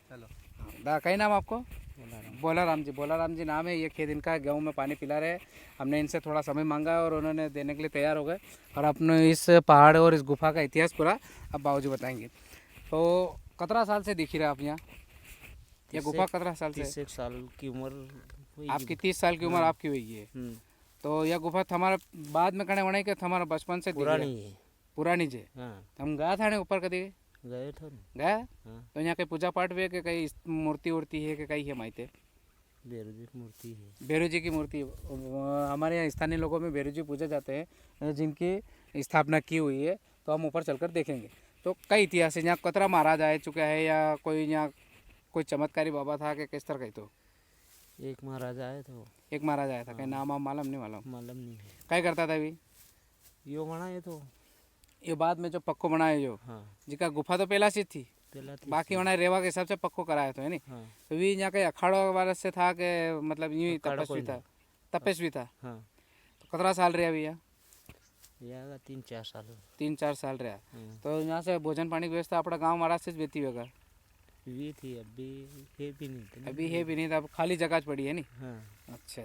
चलो। कई नाम आपको? बोला रहा। बोलाराम जी नाम है। ये खेत इनका है, गेहूँ में पानी पिला रहे हैं। हमने इनसे थोड़ा समय मांगा है और उन्होंने देने के लिए तैयार हो गए। और अपने इस पहाड़ और इस गुफा का इतिहास पूरा अब बाबूजी बताएंगे। तो 17 साल से दिख रहे आप यहाँ? ये गुफा 17 साल से? 30 साल की उम्र हुई। आपकी 30 साल की उम्र आपकी हुई है। तो यह गुफा हमारा बाद में कने वने के हमारा बचपन से पुरानी है। पुरानी जे। हाँ हम गया था ने ऊपर कभी गए थे। गया? हाँ तो यहाँ कहीं पूजा पाठ भी है कि कहीं मूर्ति उर्ति है कि कहीं है माइते? बेरू जी की मूर्ति है। बेरू जी की मूर्ति हमारे यहाँ स्थानीय लोगों में बेरू जी पूजे जाते हैं जिनकी स्थापना की हुई है। तो हम ऊपर चलकर देखेंगे। तो कई इतिहास है यहाँ। कतरा महाराज आए चुका है या कोई यहाँ कोई चमत्कारी बाबा था कि किस तरह कही? तो एक महाराजा आए थे। एक महाराज आया था। कहीं नाम आप मालूम नहीं? मालूम नहीं है। क्या करता था अभी? यो बना ये तो ये बाद में जो पक्को बनाए जो। हाँ जिका गुफा तो पहला से थी। पहला बाकी होना रेवा के हिसाब से पक्को कराया तो है नहीं। हाँ तो भी यहाँ कहीं अखाड़ा वाला से था कि मतलब यूं ही अखाड़ा तपस्वी कोई था? तपस्वी था। हाँ तो 17 साल रहे अभी यहाँ? यहाँ 3-4 साल। 3-4 साल रहा। तो यहाँ से भोजन पानी की व्यवस्था अपना गाँव महाराज से बेती होगा? भी थी अभी है भी नहीं। अभी है भी नहीं था, अब खाली जगह पड़ी है नहीं। हाँ अच्छा।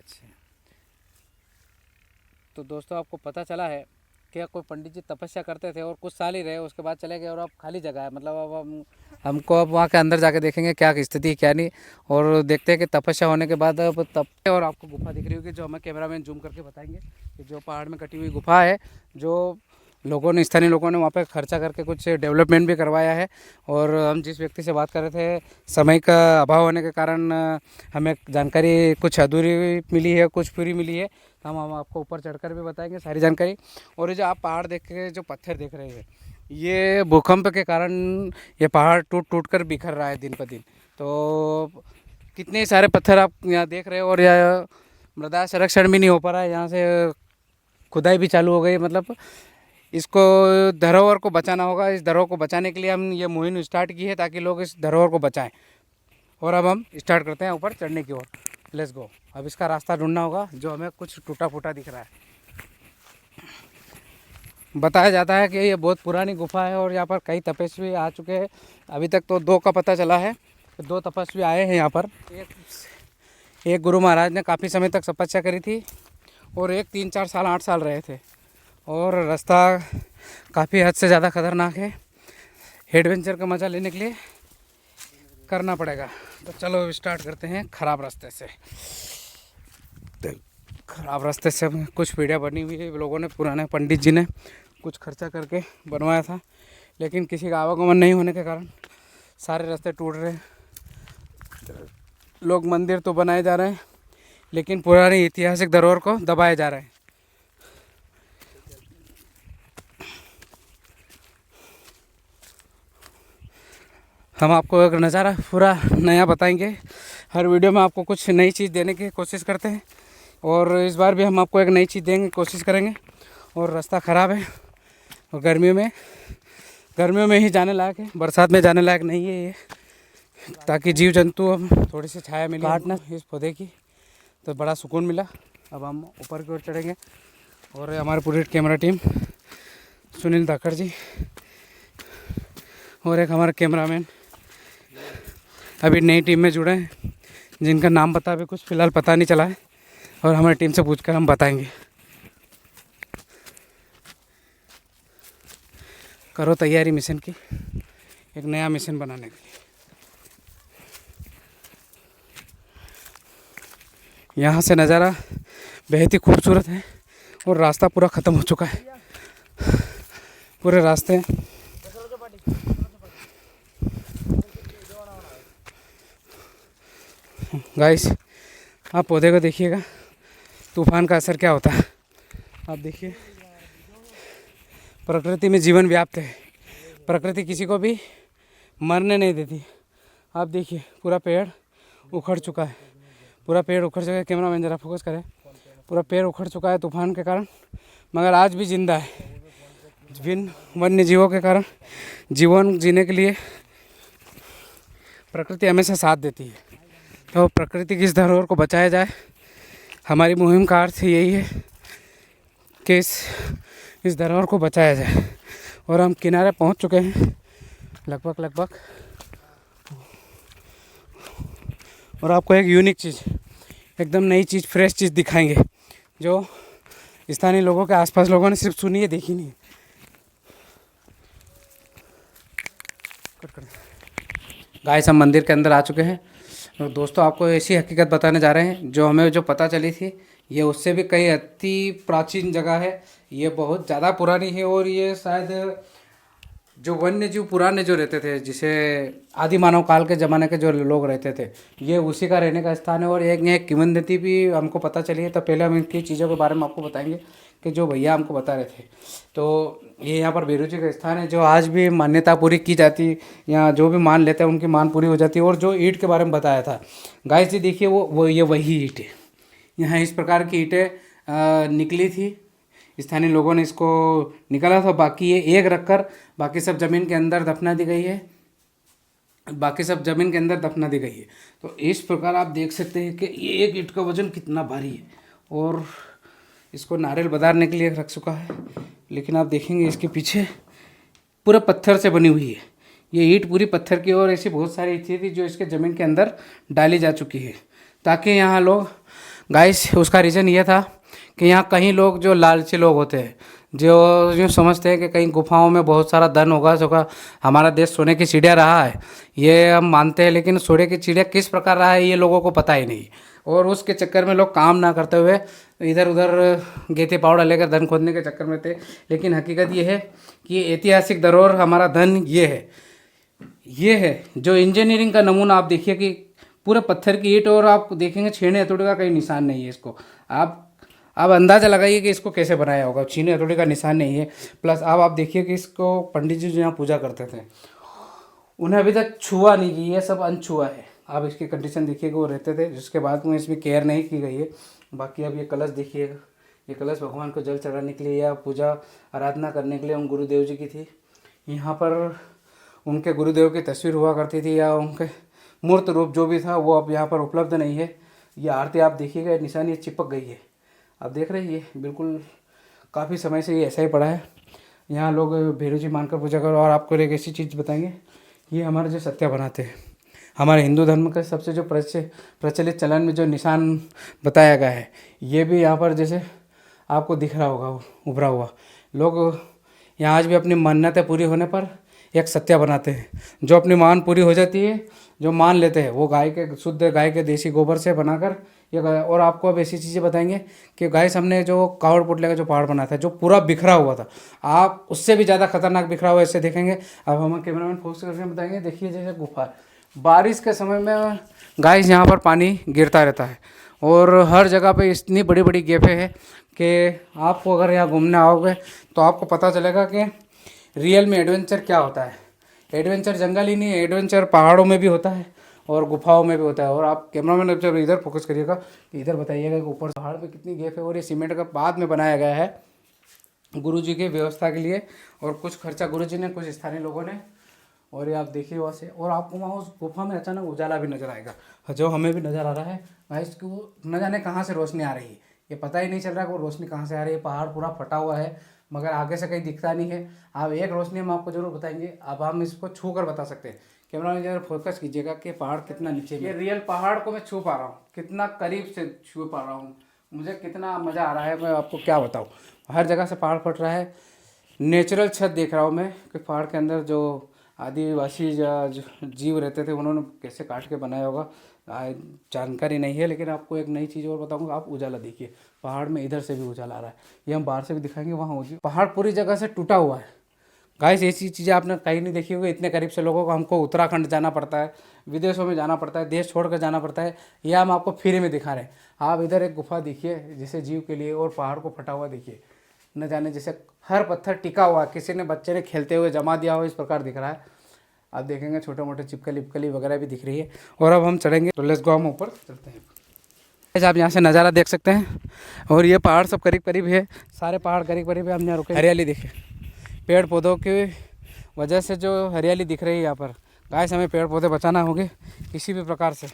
तो दोस्तों आपको पता चला है कि कोई पंडित जी तपस्या करते थे और कुछ साल ही रहे, उसके बाद चले गए और अब खाली जगह है। मतलब अब हमको अब वहाँ के अंदर जाके देखेंगे क्या स्थिति क्या नहीं। और देखते हैं कि तपस्या होने के बाद अब तप और आपको गुफा दिख रही होगी जो हमें कैमरामैन जूम करके बताएंगे कि जो पहाड़ में कटी हुई गुफा है, जो लोगों ने स्थानीय लोगों ने वहाँ पे खर्चा करके कुछ डेवलपमेंट भी करवाया है। और हम जिस व्यक्ति से बात कर रहे थे, समय का अभाव होने के कारण हमें जानकारी कुछ अधूरी मिली है, कुछ पूरी मिली है। तो हम आपको ऊपर चढ़कर भी बताएंगे सारी जानकारी। और ये जो आप पहाड़ देख के जो पत्थर देख रहे हैं, ये भूकंप के कारण ये पहाड़ टूट टूट कर बिखर रहा है दिन पर दिन। तो कितने सारे पत्थर आप यहाँ देख रहे हो। और यह मृदा संरक्षण भी नहीं हो पा रहा है। यहाँ से खुदाई भी चालू हो गई। मतलब इसको धरोहर को बचाना होगा। इस धरोहर को बचाने के लिए हम ये मुहिम स्टार्ट की है ताकि लोग इस धरोहर को बचाएं। और अब हम स्टार्ट करते हैं ऊपर चढ़ने की ओर। Let's go. अब इसका रास्ता ढूंढना होगा जो हमें कुछ टूटा फूटा दिख रहा है। बताया जाता है कि ये बहुत पुरानी गुफा है और यहाँ पर कई तपस्वी आ चुके हैं। अभी तक तो 2 का पता चला है। 2 तपस्वी आए हैं यहाँ पर। एक गुरु महाराज ने काफ़ी समय तक तपस्या करी थी और एक 3-4 साल 8 साल रहे थे। और रास्ता काफ़ी हद से ज़्यादा ख़तरनाक है। एडवेंचर का मज़ा लेने के लिए करना पड़ेगा। तो चलो स्टार्ट करते हैं ख़राब रास्ते से। ख़राब रास्ते से कुछ वीडियो बनी हुई है लोगों ने, पुराने पंडित जी ने कुछ खर्चा करके बनवाया था, लेकिन किसी का आवागमन नहीं होने के कारण सारे रास्ते टूट रहे हैं। लोग मंदिर तो बनाए जा रहे हैं लेकिन पुरानी ऐतिहासिक धरोहर को दबाए जा रहे हैं। हम आपको एक नज़ारा पूरा नया बताएंगे। हर वीडियो में आपको कुछ नई चीज़ देने की कोशिश करते हैं और इस बार भी हम आपको एक नई चीज़ देंगे, कोशिश करेंगे। और रास्ता ख़राब है और गर्मियों में ही जाने लायक है, बरसात में जाने लायक नहीं है ये। ताकि जीव जंतु हम थोड़ी सी छाया मिली काटना इस पौधे की, तो बड़ा सुकून मिला। अब हम ऊपर की ओर चढ़ेंगे और हमारी पूरी कैमरा टीम, सुनील धाकड़ जी और एक हमारा कैमरामैन अभी नई टीम में जुड़े हैं, जिनका नाम पता अभी कुछ फ़िलहाल पता नहीं चला है और हमारी टीम से पूछकर हम बताएंगे। करो तैयारी मिशन की, एक नया मिशन बनाने के लिए। यहाँ से नज़ारा बेहद ही खूबसूरत है और रास्ता पूरा ख़त्म हो चुका है। पूरे रास्ते गाइस, आप पौधे को देखिएगा, तूफान का असर क्या होता है। आप देखिए, प्रकृति में जीवन व्याप्त है। प्रकृति किसी को भी मरने नहीं देती। आप देखिए, पूरा पेड़ उखड़ चुका है। पूरा पेड़ उखड़ चुका है। कैमरामैन ज़रा फोकस करें। पूरा पेड़ उखड़ चुका है तूफान के कारण, मगर आज भी जिंदा है। विन वन्य जीवों के कारण जीवन जीने के लिए प्रकृति हमेशा साथ देती है। तो प्रकृति की इस धरोहर को बचाया जाए। हमारी मुहिम का अर्थ यही है कि इस धरोहर को बचाया जाए। और हम किनारे पहुंच चुके हैं लगभग और आपको एक यूनिक चीज़, एकदम नई चीज़, फ्रेश चीज़ दिखाएंगे जो स्थानीय लोगों के आसपास लोगों ने सिर्फ सुनी है, देखी नहीं है। गाइस हम मंदिर के अंदर आ चुके हैं और दोस्तों आपको ऐसी हकीकत बताने जा रहे हैं जो हमें जो पता चली थी, ये उससे भी कई अति प्राचीन जगह है। ये बहुत ज़्यादा पुरानी है और ये शायद जो वन्य जीव पुराने जो रहते थे, जिसे आदि मानव काल के ज़माने के जो लोग रहते थे, ये उसी का रहने का स्थान है। और एक किंवदंती भी हमको पता चली है। तो पहले हम इनकी चीज़ों के बारे में आपको बताएंगे कि जो भैया हमको बता रहे थे। तो ये यहाँ पर भैरव जी का स्थान है जो आज भी मान्यता पूरी की जाती, या जो भी मान लेते हैं उनकी मान पूरी हो जाती है। और जो ईंट के बारे में बताया था गाइस जी, देखिए वो ये वही ईंट है। यहाँ इस प्रकार की ईंटें निकली थी, स्थानीय लोगों ने इसको निकाला था। बाकी ये एक रखकर बाकी सब ज़मीन के अंदर दफना दी गई है, बाकी सब ज़मीन के अंदर दफना दी गई है। तो इस प्रकार आप देख सकते हैं कि ये एक ईंट का वजन कितना भारी है। और इसको नारियल बदारने के लिए रख चुका है, लेकिन आप देखेंगे इसके पीछे पूरा पत्थर से बनी हुई है। ये ईंट पूरी पत्थर की, और ऐसी बहुत सारी ईंटें थी जो इसके ज़मीन के अंदर डाली जा चुकी है, ताकि यहाँ लोग, गाइस उसका रीज़न ये था कि यहाँ कहीं लोग जो लालची लोग होते हैं, जो यूँ समझते हैं कि कहीं गुफाओं में बहुत सारा धन होगा, जो का हमारा देश सोने की चिड़िया रहा है, ये हम मानते हैं। लेकिन सोने की चिड़िया किस प्रकार रहा है ये लोगों को पता ही नहीं। और उसके चक्कर में लोग काम ना करते हुए इधर उधर गेते पावड़ा लेकर धन खोदने के चक्कर में थे। लेकिन हकीकत ये है कि ऐतिहासिक धरोहर हमारा धन ये है जो इंजीनियरिंग का नमूना। आप देखिए कि पूरे पत्थर की ईंट, और आप देखेंगे छेने हथौड़े का कहीं निशान नहीं है इसको। आप अंदाज़ा लगाइए कि इसको कैसे बनाया होगा, छीने हथौड़े का निशान नहीं है। प्लस आप देखिए कि इसको पंडित जी जो यहाँ पूजा करते थे उन्हें अभी तक छुआ नहीं की, ये सब अनछुआ है। आप इसकी कंडीशन देखिए कि वो रहते थे, जिसके बाद में इसमें केयर नहीं की गई है। बाकी अब ये कलश देखिएगा, ये कलश भगवान को जल चढ़ाने के लिए या पूजा आराधना करने के लिए उन गुरुदेव जी की थी। यहाँ पर उनके गुरुदेव की तस्वीर हुआ करती थी, या उनके मूर्त रूप जो भी था वो अब यहाँ पर उपलब्ध नहीं है। ये आरती आप देखिएगा, निशान ये चिपक गई है, आप देख रहे हैं। ये बिल्कुल काफ़ी समय से ये ऐसा ही पड़ा है। यहाँ लोग भैरव जी मानकर पूजा करो। और आपको एक ऐसी चीज़ बताएंगे, ये हमारे जो सत्या बनाते हैं, हमारे हिंदू धर्म का सबसे जो प्रचलित चलन में जो निशान बताया गया है, ये भी यहाँ पर जैसे आपको दिख रहा होगा उभरा हुआ। लोग यहाँ आज भी अपनी मन्नतें पूरी होने पर एक सत्या बनाते हैं, जो अपनी मान पूरी हो जाती है, जो मान लेते हैं वो शुद्ध गाय के देसी गोबर से बनाकर ये। और आपको अब ऐसी चीज़ें बताएंगे कि गाइस हमने जो कावड़ पुतले का जो पहाड़ बनाया था, जो पूरा बिखरा हुआ था, आप उससे भी ज़्यादा खतरनाक बिखरा हुआ ऐसे देखेंगे। अब हम कैमरामैन फोकस करके बताएंगे। देखिए जैसे गुफा, बारिश के समय में गाइस यहाँ पर पानी गिरता रहता है, और हर जगह पे इतनी बड़ी बड़ी गेफे हैं कि आपको अगर यहाँ घूमने आओगे तो आपको पता चलेगा कि रियल में एडवेंचर क्या होता है। एडवेंचर जंगल ही नहीं है, एडवेंचर पहाड़ों में भी होता है और गुफाओं में भी होता है। और आप कैमरामैन जब इधर फोकस करिएगा, इधर बताइएगा कि ऊपर पहाड़ पे कितनी गेप है। और ये सीमेंट का बाद में बनाया गया है गुरुजी की व्यवस्था के लिए, और कुछ खर्चा गुरुजी ने, कुछ स्थानीय लोगों ने। और ये आप देखिए वहाँ से, और आपको वहाँ उस गुफा में अचानक उजाला भी नज़र आएगा, जो हमें भी नज़र आ रहा है। भाई इसको न जाने कहाँ से रोशनी आ रही है, ये पता ही नहीं चल रहा कि वो रोशनी कहाँ से आ रही है। पहाड़ पूरा फटा हुआ है, मगर आगे से कहीं दिखता नहीं है। आप एक रोशनी हम आपको जरूर बताएंगे, अब हम इसको छू कर बता सकते हैं। कैमरा में जरा फोकस कीजिएगा कि पहाड़ कितना नीचे में। ये रियल पहाड़ को मैं छू पा रहा हूँ, कितना करीब से छू पा रहा हूँ, मुझे कितना मज़ा आ रहा है, मैं आपको क्या बताऊँ। हर जगह से पहाड़ फट रहा है, नेचुरल छत देख रहा हूँ मैं कि पहाड़ के अंदर जो आदिवासी जो जीव रहते थे उन्होंने कैसे काट के बनाया होगा, जानकारी नहीं है। लेकिन आपको एक नई चीज़ और बताऊंगा, आप उजाला देखिए, पहाड़ में इधर से भी उजाला आ रहा है। ये हम बाहर से भी दिखाएंगे, वहाँ पहाड़ पूरी जगह से टूटा हुआ है। गाइस ऐसी चीज़ें आपने कहीं नहीं देखी होगी, इतने करीब से लोगों को हमको उत्तराखंड जाना पड़ता है, विदेशों में जाना पड़ता है, देश छोड़कर जाना पड़ता है। ये हम आपको फ्री में दिखा रहे हैं। आप इधर एक गुफा देखिए जैसे जीव के लिए, और पहाड़ को फटा हुआ देखिए, न जाने जैसे हर पत्थर टिका हुआ, किसी ने बच्चे ने खेलते हुए जमा दिया हो, इस प्रकार दिख रहा है। आप देखेंगे छोटे मोटे चिपकली वगैरह भी दिख रही है। और अब हम चढ़ेंगे, तो लेट्स गो, हम ऊपर चलते हैं। आप यहाँ से नज़ारा देख सकते हैं, और ये पहाड़ सब करीब करीब है, सारे पहाड़ करीब करीब है। हम यहाँ रुके, हरियाली देखिए, पेड़ पौधों की वजह से जो हरियाली दिख रही है यहाँ पर। गाइस हमें पेड़ पौधे बचाना होंगे किसी भी प्रकार से,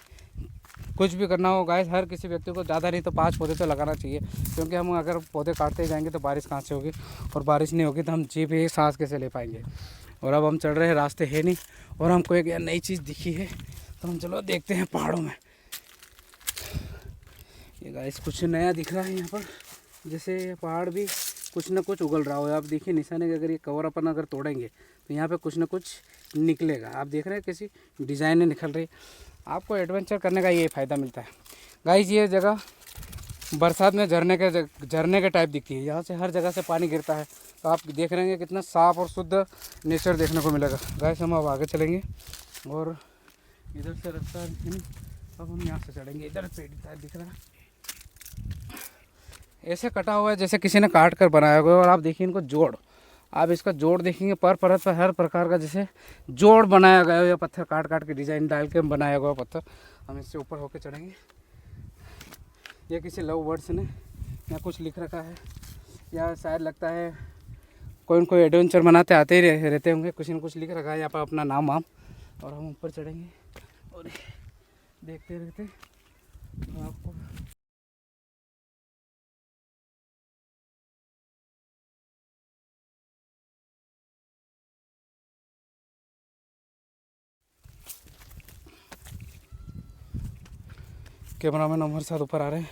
कुछ भी करना हो गाइस, हर किसी व्यक्ति को ज़्यादा नहीं तो 5 पौधे तो लगाना चाहिए। क्योंकि हम अगर पौधे काटते ही जाएंगे तो बारिश कहाँ से होगी, और बारिश नहीं होगी तो हम जी भी सांस कैसे ले पाएंगे। और अब हम चढ़ रहे हैं, रास्ते है नहीं, और हमको एक नई चीज़ दिखी है, तो हम चलो देखते हैं पहाड़ों में ये गाइस कुछ नया दिख रहा है यहाँ पर, जैसे पहाड़ भी कुछ ना कुछ उगल रहा हो। आप देखिए निशाने के, अगर ये कवर अपन अगर तोड़ेंगे तो यहाँ पे कुछ ना कुछ निकलेगा। आप देख रहे हैं कैसी डिज़ाइनें निकल रही। आपको एडवेंचर करने का ये फ़ायदा मिलता है गाइस। ये जगह बरसात में झरने के टाइप दिखती है। यहाँ से हर जगह से पानी गिरता है, तो आप देख रहे हैं कितना साफ़ और शुद्ध नेचर देखने को मिलेगा। गाइस हम अब आगे चलेंगे और इधर से रास्ता, अब हम यहाँ से चढ़ेंगे। इधर पेड़ दिख रहा है, ऐसे कटा हुआ है जैसे किसी ने काट कर बनाया हुआ है। और आप देखिए इनको जोड़, आप इसका जोड़ देखेंगे पर परत पर हर प्रकार का जैसे जोड़ बनाया गया है, या पत्थर काट काट के डिज़ाइन डाल के बनाया गया पत्थर। हम इससे ऊपर होके चढ़ेंगे। ये किसी लव बर्ड्स ने यहाँ कुछ लिख रखा है, या शायद लगता है कोई न कोई एडवेंचर बनाते आते ही रहते होंगे। कुछ न कुछ लिख रखा है यहाँ पर अपना नाम वाम। और हम ऊपर चढ़ेंगे और देखते रहते आपको। कैमरामैन हमारे साथ ऊपर आ रहे हैं।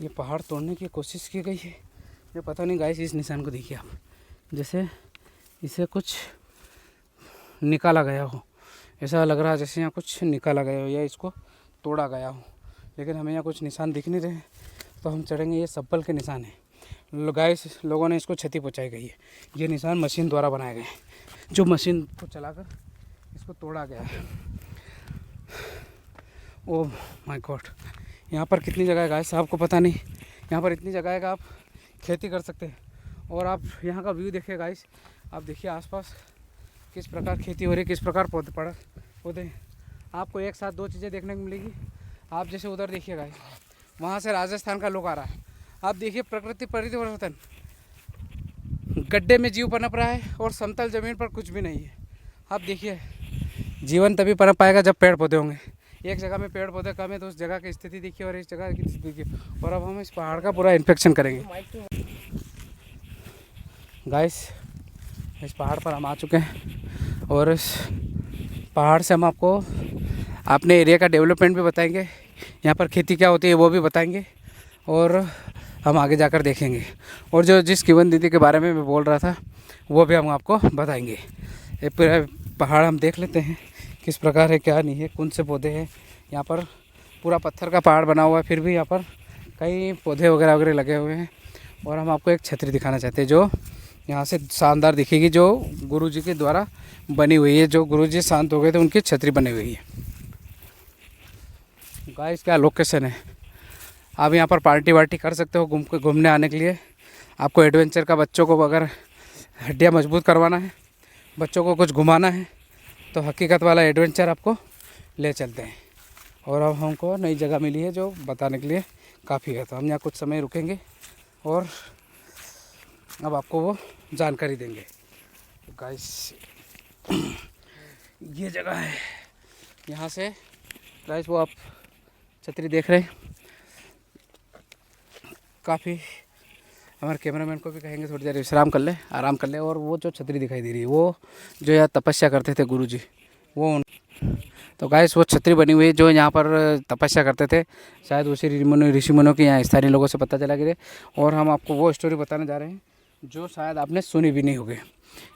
ये पहाड़ तोड़ने की कोशिश की गई है, ये पता नहीं गाइस। इस निशान को देखिए आप, जैसे इसे कुछ निकाला गया हो, ऐसा लग रहा है जैसे यहाँ कुछ निकाला गया हो या इसको तोड़ा गया हो। लेकिन हमें यहाँ कुछ निशान दिख नहीं रहे, तो हम चढ़ेंगे। ये सब्बल के निशान है गाइस, लोगों ने इसको क्षति पहुँचाई गई है। ये निशान मशीन द्वारा बनाए गए हैं, जो मशीन को चलाकर इसको तोड़ा गया है। ओह माय गॉड, यहाँ पर कितनी जगह है गाइस आपको पता नहीं। यहाँ पर इतनी जगह है कि आप खेती कर सकते हैं। और आप यहाँ का व्यू देखिए गाइस, आप देखिए आसपास किस प्रकार खेती हो रही है, किस प्रकार पौधे। आपको एक साथ दो चीज़ें देखने को मिलेगी। आप जैसे उधर देखिए गाइस, वहाँ से राजस्थान का लोग आ रहा है। आप देखिए प्रकृति परिवर्तन, गड्ढे में जीव पनप रहा है और समतल ज़मीन पर कुछ भी नहीं है। आप देखिए जीवन तभी पनप पाएगा जब पेड़ पौधे होंगे। एक जगह में पेड़ पौधे कम है तो उस जगह की स्थिति देखिए और इस जगह की स्थिति देखिए। और अब हम इस पहाड़ का पूरा इंस्पेक्शन करेंगे। गाइस इस पहाड़ पर हम आ चुके हैं और इस पहाड़ से हम आपको अपने एरिया का डेवलपमेंट भी बताएंगे, यहाँ पर खेती क्या होती है वो भी बताएंगे, और हम आगे जाकर देखेंगे। और जो जिस किवन दीदी के बारे में मैं बोल रहा था वो भी हम आपको बताएंगे। ये पूरा पहाड़ हम देख लेते हैं किस प्रकार है, क्या नहीं है, कौन से पौधे हैं। यहाँ पर पूरा पत्थर का पहाड़ बना हुआ है, फिर भी यहाँ पर कई पौधे वगैरह लगे हुए हैं। और हम आपको एक छतरी दिखाना चाहते हैं जो यहाँ से शानदार दिखेगी, जो गुरुजी के द्वारा बनी हुई है। जो गुरुजी शांत हो गए थे उनकी छतरी बनी हुई है। गाइस क्या लोकेशन है, आप यहाँ पर पार्टी वार्टी कर सकते हो घूमने आने के लिए। आपको एडवेंचर का, बच्चों को अगर हड्डियाँ मजबूत करवाना है, बच्चों को कुछ घुमाना है, तो हकीकत वाला एडवेंचर आपको ले चलते हैं। और अब हमको नई जगह मिली है जो बताने के लिए काफ़ी है, तो हम यहाँ कुछ समय रुकेंगे और अब आपको वो जानकारी देंगे। गाइस ये जगह है, यहाँ से गाइस वो आप छतरी देख रहे हैं। काफ़ी हमारे कैमरामैन को भी कहेंगे थोड़ी देर विश्राम कर ले, आराम कर ले। और वो जो छतरी दिखाई दे रही है वो जो यहाँ तपस्या करते थे गुरुजी, वो तो गाइस वो छतरी बनी हुई है जो यहाँ पर तपस्या करते थे। शायद उसी ऋषि मुनियों के यहाँ स्थानीय लोगों से पता चला गिरे। और हम आपको वो स्टोरी बताने जा रहे हैं जो शायद आपने सुनी भी नहीं होगी।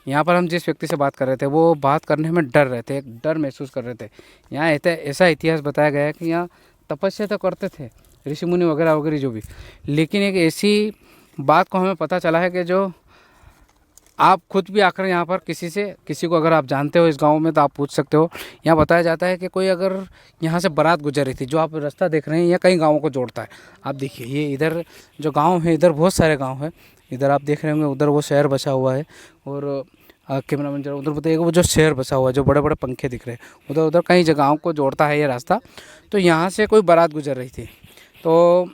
यहाँ पर हम जिस व्यक्ति से बात कर रहे थे वो बात करने में डर रहे थे, एक डर महसूस कर रहे थे। यहाँ ऐसा इतिहास बताया गया है कि यहाँ तपस्या तो करते थे ऋषि मुनि वगैरह वगैरह जो भी, लेकिन एक ऐसी बात को हमें पता चला है कि जो आप खुद भी आकर यहाँ पर किसी को अगर आप जानते हो इस गांव में तो आप पूछ सकते हो। यहाँ बताया जाता है कि कोई अगर यहाँ से बारात गुजर रही थी, जो आप रास्ता देख रहे हैं ये कई गांवों को जोड़ता है। आप देखिए ये इधर जो गांव है, इधर बहुत सारे गांव हैं। इधर आप देख रहे होंगे उधर वो शहर बसा हुआ है। और कैमरामैन जरा उधर बताइएगा वो जो शहर बसा हुआ है, जो बड़े बड़े पंखे दिख रहे हैं, उधर उधर कई जगहों को जोड़ता है ये रास्ता। तो यहाँ से कोई बारात गुजर रही थी। तो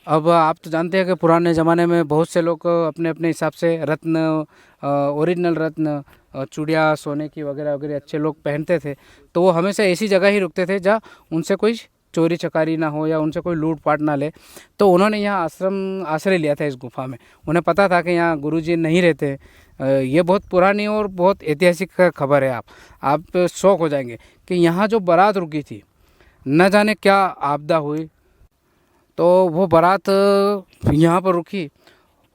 अब आप तो जानते हैं कि पुराने ज़माने में बहुत से लोग अपने अपने हिसाब से रत्न, ओरिजिनल रत्न, चूड़ियाँ सोने की वगैरह वगैरह अच्छे लोग पहनते थे। तो वो हमेशा ऐसी जगह ही रुकते थे जहाँ उनसे कोई चोरी चकारी ना हो या उनसे कोई लूट पाट ना ले। तो उन्होंने यहाँ आश्रय लिया था इस गुफा में। उन्हें पता था कि यहाँ गुरुजी नहीं रहते। ये बहुत पुरानी और बहुत ऐतिहासिक खबर है। आप शौक हो जाएंगे कि यहाँ जो बारात रुकी थी, न जाने क्या आपदा हुई, तो वो बारात यहाँ पर रुकी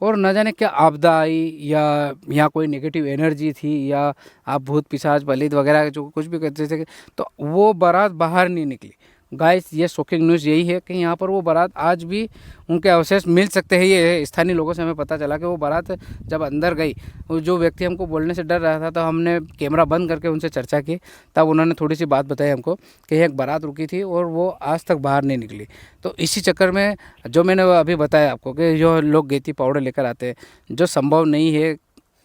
और न जाने क्या आपदा आई या यहाँ कोई नेगेटिव एनर्जी थी या आप भूत पिशाच पलित वगैरह जो कुछ भी कहते थे, तो वो बारात बाहर नहीं निकली। गाइस, ये शॉकिंग न्यूज़ यही है कि यहाँ पर वो बारात आज भी उनके अवशेष मिल सकते हैं। ये स्थानीय लोगों से हमें पता चला कि वो बारात जब अंदर गई, वो जो व्यक्ति हमको बोलने से डर रहा था, तो हमने कैमरा बंद करके उनसे चर्चा की, तब उन्होंने थोड़ी सी बात बताई हमको कि एक बारात रुकी थी और वो आज तक बाहर नहीं निकली। तो इसी चक्कर में जो मैंने अभी बताया आपको कि जो लोग गेती पाउडर लेकर आते हैं, जो संभव नहीं है,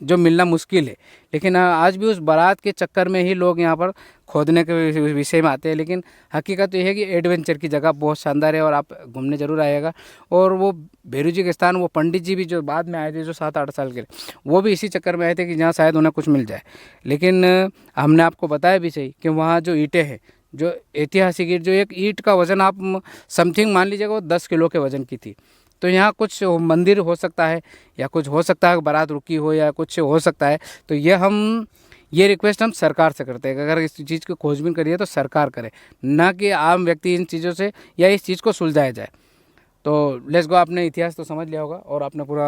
जो मिलना मुश्किल है, लेकिन आज भी उस बारात के चक्कर में ही लोग यहाँ पर खोदने के विषय में आते हैं। लेकिन हकीकत तो यह है कि एडवेंचर की जगह बहुत शानदार है और आप घूमने ज़रूर आइएगा। और वो भैरू जी के स्थान, वो पंडित जी भी जो बाद में आए थे, जो 7-8 साल के, वो भी इसी चक्कर में आए थे कि जहाँ शायद उन्हें कुछ मिल जाए। लेकिन हमने आपको बताया भी सही कि वहाँ जो ईंटें हैं, जो ऐतिहासिक ईंट, जो एक ईंट का वज़न आप समथिंग मान लीजिएगा वो 10 किलो के वज़न की थी। तो यहाँ कुछ मंदिर हो सकता है या कुछ हो सकता है, बारात रुकी हो या कुछ हो सकता है। तो ये रिक्वेस्ट हम सरकार से करते हैं कि अगर इस चीज़ की खोजबीन करिए तो सरकार करे, ना कि आम व्यक्ति इन चीज़ों से या इस चीज़ को सुलझाया जाए। तो लेट्स गो, आपने इतिहास तो समझ लिया होगा और आपने पूरा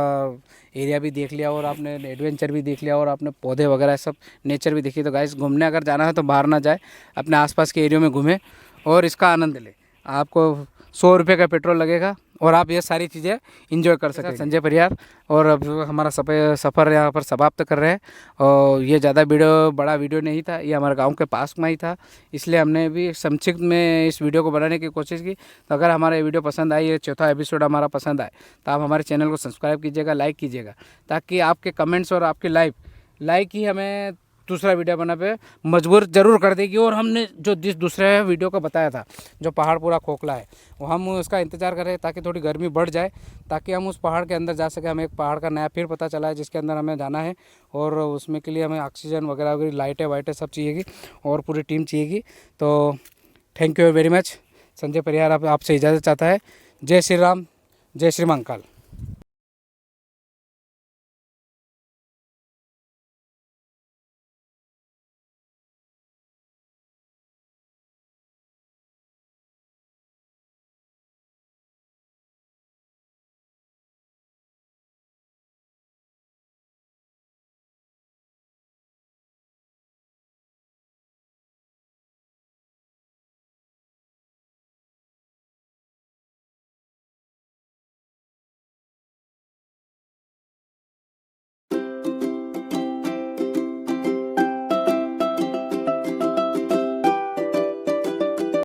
एरिया भी देख लिया और आपने एडवेंचर भी देख लिया और आपने पौधे वगैरह सब नेचर भी देखी। तो गाइस, घूमने अगर जाना है तो बाहर ना जाए, अपने आसपास के एरिया में घूमें और इसका आनंद लें। आपको 100 रुपये का पेट्रोल लगेगा और आप ये सारी चीज़ें एंजॉय कर सकते हैं। संजय परिहार, और अब हमारा सफ़र यहाँ पर समाप्त कर रहे हैं। और ये ज़्यादा बड़ा वीडियो नहीं था, ये हमारे गांव के पास में ही था, इसलिए हमने भी संक्षिप्त में इस वीडियो को बनाने की कोशिश की। तो अगर हमारा ये वीडियो पसंद आई, ये चौथा एपिसोड हमारा पसंद आए, तो आप हमारे चैनल को सब्सक्राइब कीजिएगा, लाइक कीजिएगा, ताकि आपके कमेंट्स और आपकी लाइक ही हमें दूसरा वीडियो बना पे मजबूर ज़रूर कर देगी। और हमने जो जिस दूसरे वीडियो को बताया था, जो पहाड़ पूरा खोखला है, वो हम उसका इंतज़ार करें ताकि थोड़ी गर्मी बढ़ जाए, ताकि हम उस पहाड़ के अंदर जा सकें। हमें एक पहाड़ का नया फिर पता चला है जिसके अंदर हमें जाना है, और उसमें के लिए हमें ऑक्सीजन वगैरह वगैरह लाइटें सब चाहिएगी और पूरी टीम चाहिएगी। तो thank you very much. Sanjay Parihar आपसे इजाज़त चाहता है। जय श्री राम, जय श्री महाकाल।